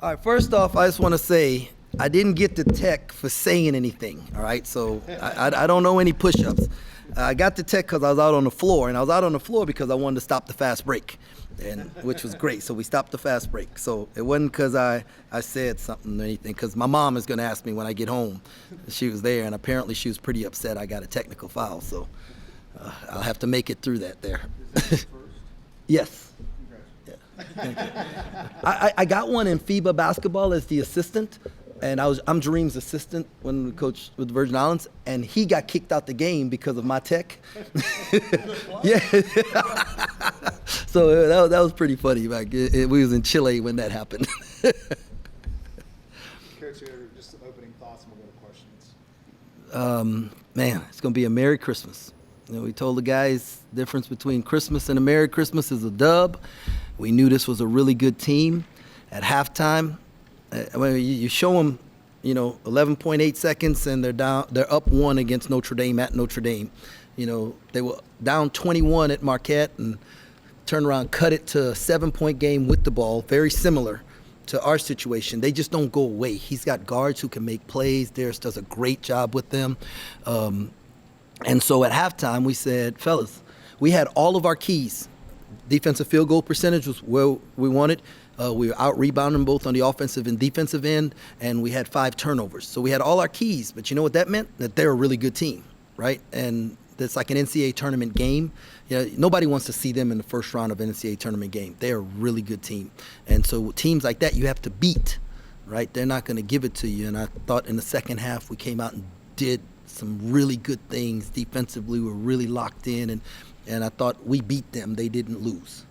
All right, first off, I just want to say I didn't get the tech for saying anything, all right? So I don't know any push-ups. I got the tech because I was out on the floor, and I was out on the floor because I wanted to stop the fast break, which was great. So we stopped the fast break. So it wasn't because I said something or anything, because my mom is going to ask me when I get home. She was there, and apparently she was pretty upset I got a technical foul. So I'll have to make it through that there. Yes. I got one in FIBA basketball as the assistant, and I'm Jareem's assistant when we coached with the Virgin Islands, and he got kicked out the game because of my tech. Yeah. So that was pretty funny. We was in Chile when that happened. Coach, just some opening thoughts and we'll go to questions. Man, it's going to be a Merry Christmas. You know, we told the guys the difference between Christmas and a Merry Christmas is a dub. We knew this was a really good team. At halftime, you show them, 11.8 seconds, and they're up 1 against Notre Dame at Notre Dame. They were down 21 at Marquette and turned around, cut it to a 7-point game with the ball, very similar to our situation. They just don't go away. He's got guards who can make plays. Darius does a great job with them. And so at halftime, we said, fellas, we had all of our keys. Defensive field goal percentage was where we wanted. We were out-rebounding both on the offensive and defensive end, and we had 5 turnovers. So we had all our keys, but you know what that meant? That they're a really good team, right? And it's like an NCAA tournament game. Nobody wants to see them in the first round of an NCAA tournament game. They're a really good team. And so teams like that you have to beat, right? They're not going to give it to you. And I thought in the second half we came out and did some really good things defensively. We were really locked in, and I thought we beat them. They didn't lose.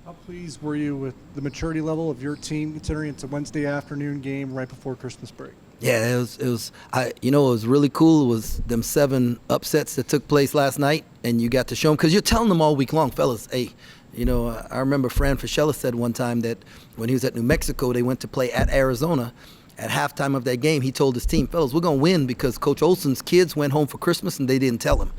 How pleased were you with the maturity level of your team, considering it's a Wednesday afternoon game right before Christmas break? Yeah, it was. It was really cool. It was them 7 upsets that took place last night, and you got to show them, because you're telling them all week long, fellas, hey, I remember Fran Fischella said one time that when he was at New Mexico, they went to play at Arizona. At halftime of that game, he told his team, fellas, we're going to win because Coach Olson's kids went home for Christmas and they didn't tell him,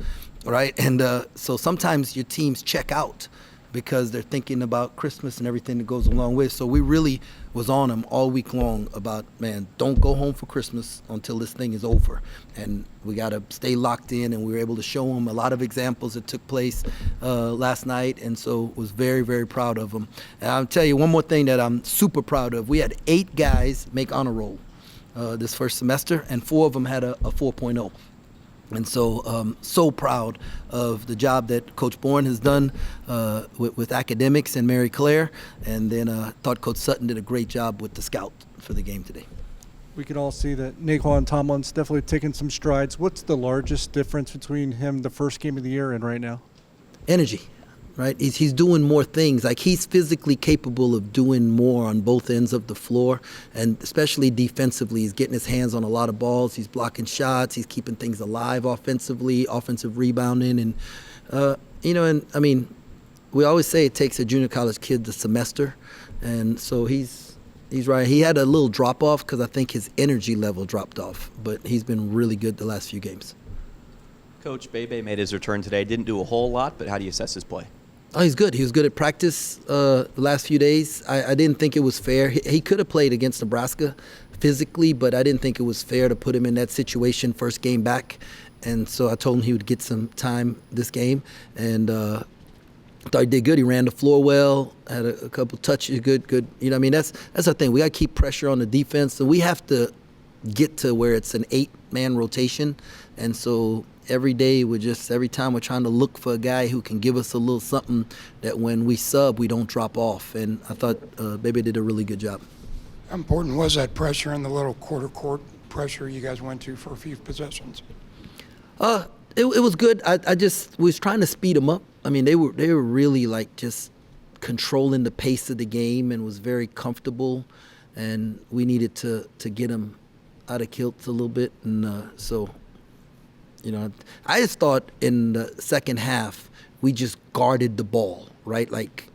right? And so sometimes your teams check out because they're thinking about Christmas and everything that goes along with. So we really was on them all week long about, man, don't go home for Christmas until this thing is over. And we got to stay locked in, and we were able to show them a lot of examples that took place last night, and so was very, very proud of them. And I'll tell you one more thing that I'm super proud of. We had 8 guys make honor roll this first semester, and 4 of them had a 4.0. And so so proud of the job that Coach Bourne has done with academics and Mary Claire. And then thought Coach Sutton did a great job with the scout for the game today. We can all see that Naquan Tomlin's definitely taken some strides. What's the largest difference between him the first game of the year and right now? Energy. Right, he's doing more things. Like, he's physically capable of doing more on both ends of the floor, and especially defensively. He's getting his hands on a lot of balls. He's blocking shots. He's keeping things alive offensively, offensive rebounding, and we always say it takes a junior college kid a semester, and so he's right. He had a little drop off because I think his energy level dropped off, but he's been really good the last few games. Coach Bebe made his return today. Didn't do a whole lot, but how do you assess his play? Oh, he's good. He was good at practice the last few days. I didn't think it was fair. He could have played against Nebraska physically, but I didn't think it was fair to put him in that situation first game back. And so I told him he would get some time this game. And I thought he did good. He ran the floor well, had a couple touches, good. That's the thing. We got to keep pressure on the defense. And we have to get to where it's an 8-man rotation. And so every time we're trying to look for a guy who can give us a little something that when we sub, we don't drop off. And I thought Bebe did a really good job. How important was that pressure and the little quarter court pressure you guys went to for a few possessions? It was good. I just was trying to speed them up. I mean, they were really like just controlling the pace of the game and was very comfortable. And we needed to get them out of kilts a little bit. And I just thought in the second half we just guarded the ball, right? Like,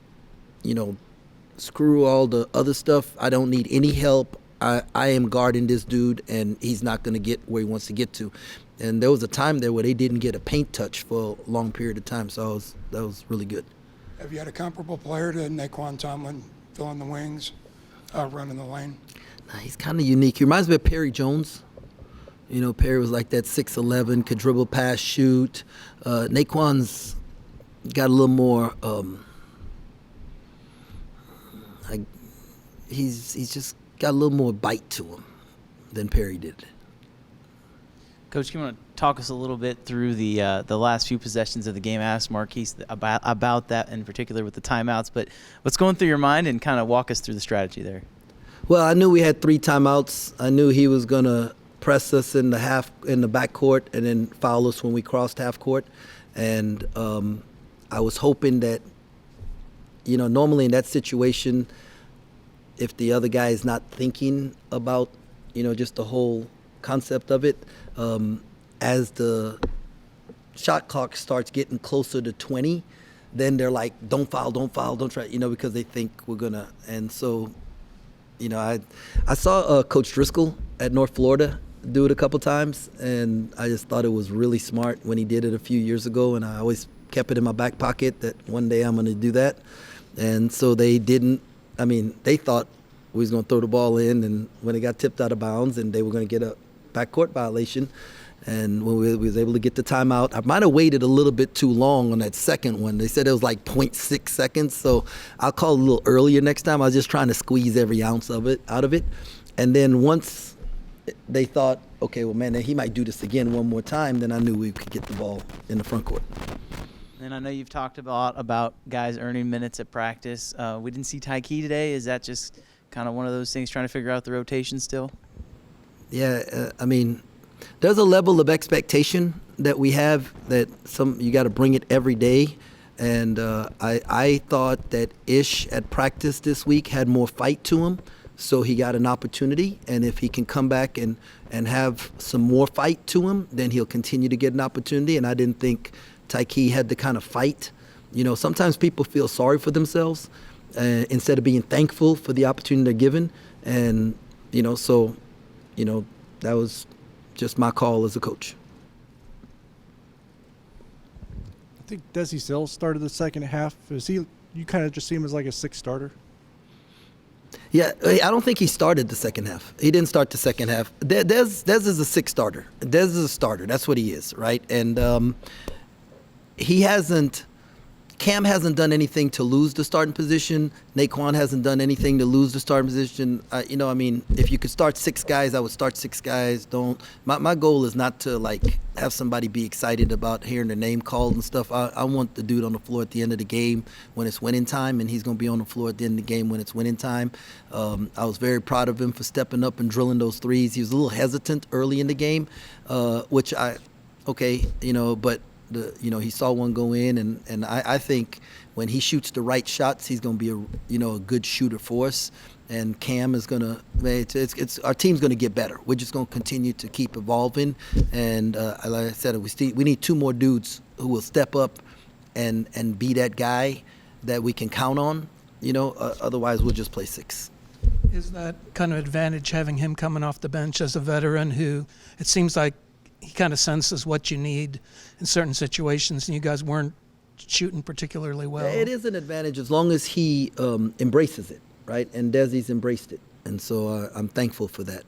screw all the other stuff. I don't need any help. I am guarding this dude, and he's not going to get where he wants to get to. And there was a time there where they didn't get a paint touch for a long period of time, so that was really good. Have you had a comparable player to Naquan Tomlin fill in the wings running the lane? Nah, he's kind of unique. He reminds me of Perry Jones. You know, Perry was like that 6'11", could dribble, pass, shoot. Naquan's got a little more. He's just got a little more bite to him than Perry did. Coach, you want to talk us a little bit through the last few possessions of the game? I asked Marquise about that in particular with the timeouts, but what's going through your mind, and kind of walk us through the strategy there? Well, I knew we had 3 timeouts. I knew he was gonna press us in the backcourt and then foul us when we crossed half court, and I was hoping that, you know, normally in that situation, if the other guy is not thinking about, you know, just the whole concept of it, as the shot clock starts getting closer to 20, then they're like, don't foul, don't try, you know, because they think we're gonna. And so, you know, I saw Coach Driscoll at North Florida do it a couple times, and I just thought it was really smart when he did it a few years ago, and I always kept it in my back pocket that one day I'm going to do that. And so they didn't. I mean, they thought we was going to throw the ball in, and when it got tipped out of bounds, and they were going to get a backcourt violation. And when we was able to get the timeout, I might have waited a little bit too long on that second one. They said it was like 0.6 seconds, so I'll call it a little earlier next time. I was just trying to squeeze every ounce of it out of it. And then once they thought, okay, well, man, he might do this again one more time, then I knew we could get the ball in the front court. And I know you've talked about guys earning minutes at practice. We didn't see Ty Key today. Is that just kind of one of those things, trying to figure out the rotation still? Yeah, I mean, there's a level of expectation that we have that you got to bring it every day. And I thought that Ish at practice this week had more fight to him, so he got an opportunity. And if he can come back and have some more fight to him, then he'll continue to get an opportunity. And I didn't think Tyke had the kind of fight. You know, sometimes people feel sorry for themselves instead of being thankful for the opportunity they're given. And, you know, so, you know, that was just my call as a coach. I think Desi Sills started the second half. You kind of just see him as like a 6 starter? Yeah, I don't think he started the second half. He didn't start the second half. Dez is a 6 starter. Dez is a starter. That's what he is, right? And Cam hasn't done anything to lose the starting position. Naquan hasn't done anything to lose the starting position. You know, I mean, if you could start 6 guys, I would start 6 guys. My goal is not to, like, have somebody be excited about hearing their name called and stuff. I want the dude on the floor at the end of the game when it's winning time, and he's going to be on the floor at the end of the game when it's winning time. I was very proud of him for stepping up and drilling those threes. He was a little hesitant early in the game, but he saw one go in, and I think when he shoots the right shots, he's going to be a good shooter for us. And Cam is going to, our team's going to get better. We're just going to continue to keep evolving. And like I said, we need 2 more dudes who will step up and be that guy that we can count on. You know, otherwise we'll just play 6. Is that kind of advantage having him coming off the bench as a veteran who it seems like he kind of senses what you need in certain situations, and you guys weren't shooting particularly well? It is an advantage as long as he embraces it, right? And Desi's embraced it, and so I'm thankful for that.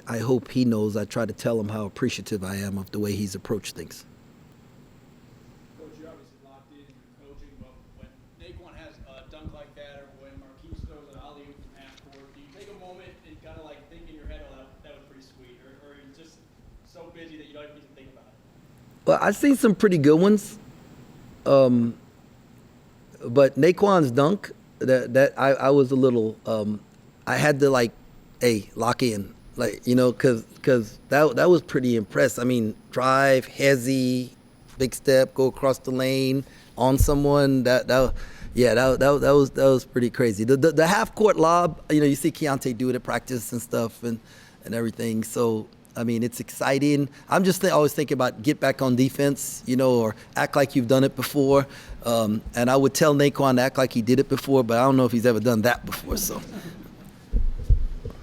I hope he knows. I try to tell him how appreciative I am of the way he's approached things. Coach, you're obviously locked in your coaching, but when Naquan has a dunk like that, or when Marquise throws an alley-oop from half court, do you take a moment and kind of like think in your head, oh, that was pretty sweet, or are you just so busy that you don't even think about it? Well, I've seen some pretty good ones, but Naquan's dunk, I was a little, I had to lock in, because that was pretty impressed. I mean, drive, hezzy, big step, go across the lane on someone. That was pretty crazy. The half court lob, you see Keontae do it at practice and stuff and everything. So I mean, it's exciting. I'm just always thinking about get back on defense, or act like you've done it before. And I would tell Naquan to act like he did it before, but I don't know if he's ever done that before. So,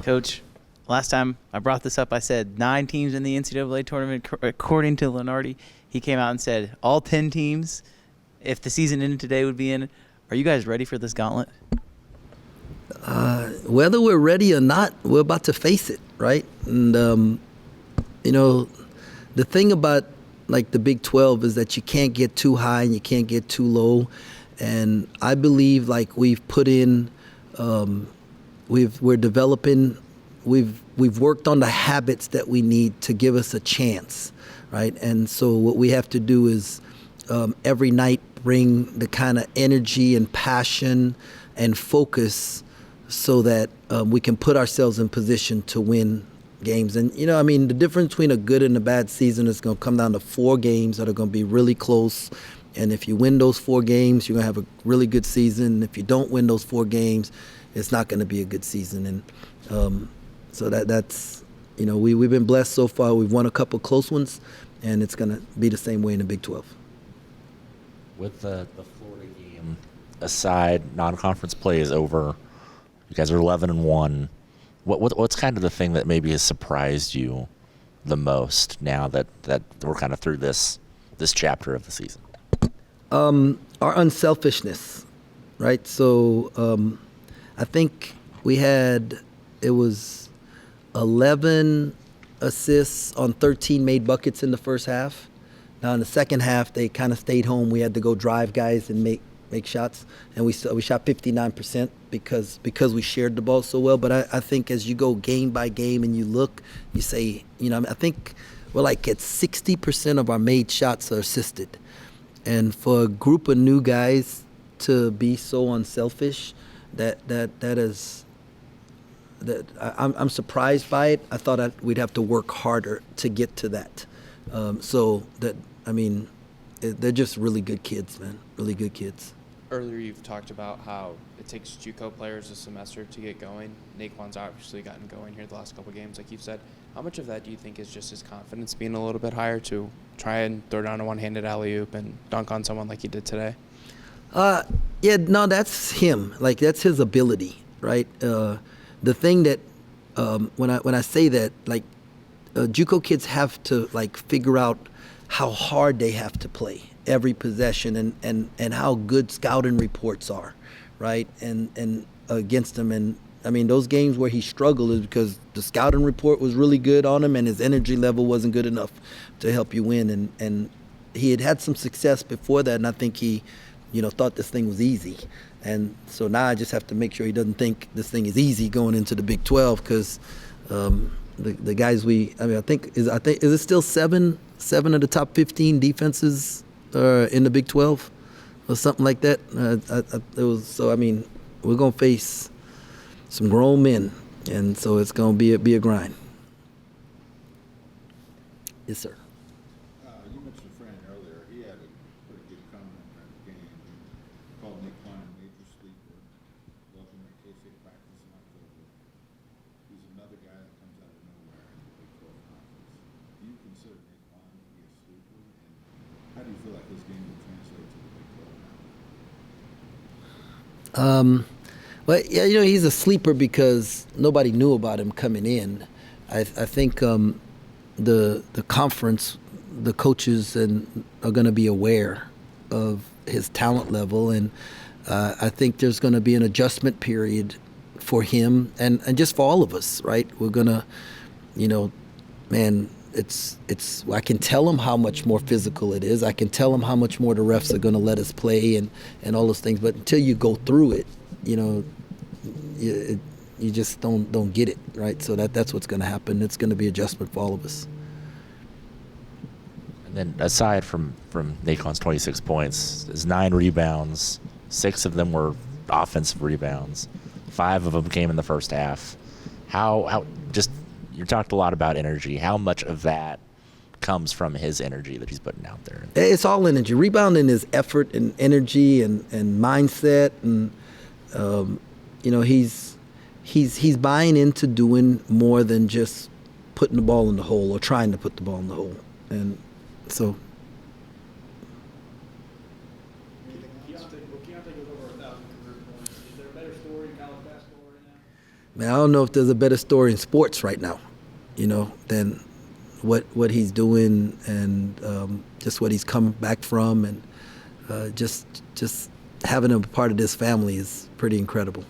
Coach, last time I brought this up, I said 9 teams in the NCAA tournament, according to Lenardi. He came out and said all 10 teams, if the season ended today, would be in. Are you guys ready for this gauntlet? Whether we're ready or not, we're about to face it, right? And the thing about like the Big 12 is that you can't get too high and you can't get too low. And I believe like we've put in, we're developing, we've worked on the habits that we need to give us a chance, right? And so what we have to do is every night bring the kind of energy and passion and focus so that we can put ourselves in position to win games. And, the difference between a good and a bad season is going to come down to 4 games that are going to be really close. And if you win those 4 games, you're going to have a really good season. If you don't win those 4 games, it's not going to be a good season. And so that's, we've been blessed so far. We've won a couple close ones, and it's going to be the same way in the Big 12. With the Florida game aside, non-conference play is over. You guys are 11-1. What's kind of the thing that maybe has surprised you the most now that we're kind of through this chapter of the season? Our unselfishness, right? So I think it was 11 assists on 13 made buckets in the first half. Now in the second half, they kind of stayed home. We had to go drive guys and make shots, and we shot 59% because we shared the ball so well. But I think as you go game by game and you look, you say, I think we're like at 60% of our made shots are assisted. And for a group of new guys to be so unselfish, I'm surprised by it. I thought we'd have to work harder to get to that. They're just really good kids, man. Really good kids. Earlier you've talked about how it takes JUCO players a semester to get going. Naquan's obviously gotten going here the last couple games, like you've said. How much of that do you think is just his confidence being a little bit higher to try and throw down a one-handed alley-oop and dunk on someone like he did today? That's him. Like, that's his ability, right? The thing that when I say that, like, JUCO kids have to like figure out how hard they have to play every possession and how good scouting reports are, right? And against them. And those games where he struggled is because the scouting report was really good on him and his energy level wasn't good enough to help you win. And he had some success before that, and I think he, thought this thing was easy. And so now I just have to make sure he doesn't think this thing is easy going into the Big 12 because the guys I think is it still seven of the top 15 defenses in the Big 12 or something like that. We're gonna face some grown men, and so it's gonna be a grind. Yes, sir. You mentioned Fran earlier. He had a pretty good comment during the game. He called Naquan a major sleeper. Welcome to K-State practice in October. He's another guy that comes out of nowhere in the Big 12 conference. Do you consider Naquan to be a sleeper? And how do you feel like his game will translate to the Big 12 now? Well, yeah, he's a sleeper because nobody knew about him coming in. I think the conference, the coaches are going to be aware of his talent level, and I think there's going to be an adjustment period for him and just for all of us, right? We're going to, it's I can tell him how much more physical it is. I can tell him how much more the refs are going to let us play and all those things. But until you go through it, you just don't get it, right? So that's what's going to happen. It's going to be adjustment for all of us. And then aside from Naquan's 26 points, there's 9 rebounds. 6 of them were offensive rebounds. 5 of them came in the first half. How you talked a lot about energy. How much of that comes from his energy that he's putting out there? It's all energy. Rebounding is effort and energy and mindset, and he's buying into doing more than just putting the ball in the hole or trying to put the ball in the hole, and so. Keontae goes over 1,000 career points. Is there a better story in college basketball right now? Man, I don't know if there's a better story in sports right now, than what he's doing and just what he's come back from, and just having him a part of this family is pretty incredible.